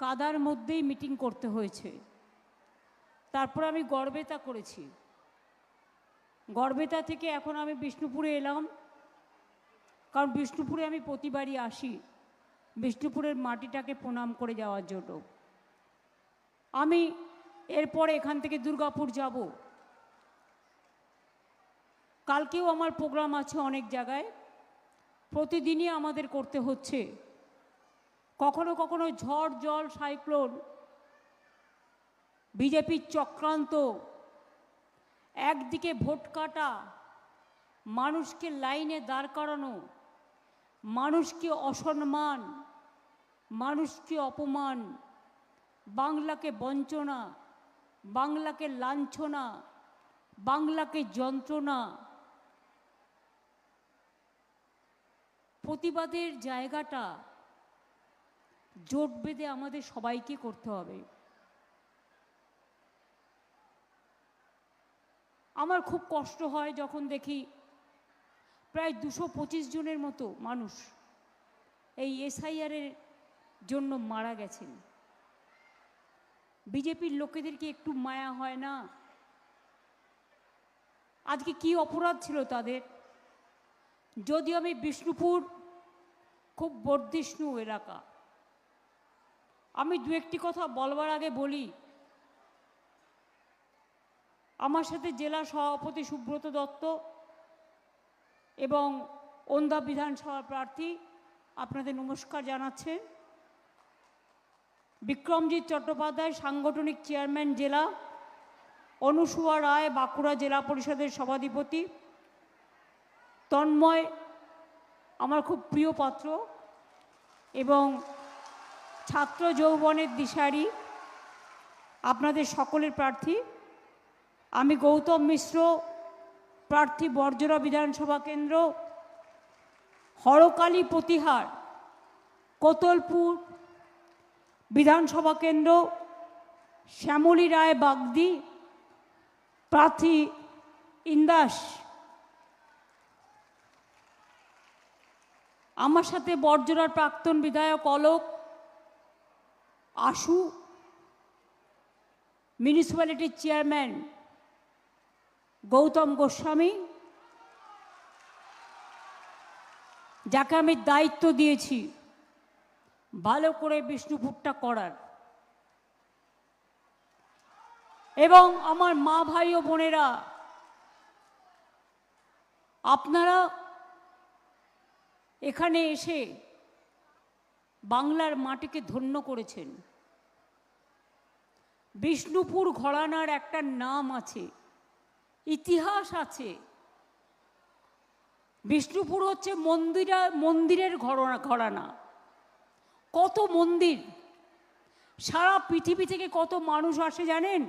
কাদার মধ্যেই মিটিং করতে হয়েছে। তারপর আমি গড়বেতা করেছি। গড়বেতা থেকে এখন আমি বিষ্ণুপুরে এলাম, কারণ বিষ্ণুপুরে আমি প্রতিবারই আসি বিষ্ণুপুরের মাটিটাকে প্রণাম করে যাওয়ার জন্য। আমি এরপরে এখান থেকে দুর্গাপুর যাব। কালকেও আমার প্রোগ্রাম আছে অনেক জায়গায়, প্রতিদিনই আমাদের করতে হচ্ছে। কখনো কখনো ঝড় জল সাইক্লোন, বিজেপির চক্রান্ত, একদিকে ভোট কাটা, মানুষকে লাইনে দাঁড় করানো, মানুষকে অসম্মান, মানুষকে অপমান, বাংলাকে বঞ্চনা, বাংলাকে লাঞ্ছনা, বাংলাকে যন্ত্রণা। প্রতিবাদের জায়গাটা জোট বেঁধে আমাদের সবাইকে করতে হবে। আমার খুব কষ্ট হয় যখন দেখি প্রায় 225 জনের মতো মানুষ এই এসআইআরের জন্য মারা গেছেন। বিজেপির লোকেদেরকে একটু মায়া হয় না? আজকে কি অপরাধ ছিল তাদের? যদিও আমি বিষ্ণুপুর খুব বর্ধিষ্ণু এলাকা, আমি দু একটি কথা বলবার আগে বলি, আমার সাথে জেলা সভাপতি সুব্রত দত্ত এবং ওন্দা বিধানসভা প্রার্থী আপনাদের নমস্কার জানাচ্ছে, বিক্রমজিৎ চট্টোপাধ্যায় সাংগঠনিক চেয়ারম্যান জেলা, অনুসুয়া রায় বাঁকুড়া জেলা পরিষদের সভাধিপতি, তন্ময় আমার খুব প্রিয় পাত্র এবং ছাত্র যৌবনের দিশারি, আপনাদের সকলের প্রার্থী। আমি গৌতম মিশ্র, প্রার্থী বর্জরা বিধানসভা কেন্দ্র, হরকালী প্রতিহার কোতলপুর বিধানসভা কেন্দ্র, শ্যামলী রায় বাগদি, প্রার্থী ইন্দাস। আমার সাথে বর্জরার প্রাক্তন বিধায়ক অলোক, আশু, মিউনিসিপ্যালিটির চেয়ারম্যান গৌতম গোস্বামী, যাকে আমি দায়িত্ব দিয়েছি ভালো করে বিষ্ণুপুরটা করার, এবং আমার মা ভাই ও বোনেরা, আপনারা এখানে এসে বাংলার মাটিকে ধন্য করেছেন। বিষ্ণুপুর ঘরানার একটা নাম আছে, ইতিহাস আছে। বিষ্ণুপুর হচ্ছে মন্দিরের ঘরানা। কত মন্দির, সারা পৃথিবী থেকে কত মানুষ আসে জানেন?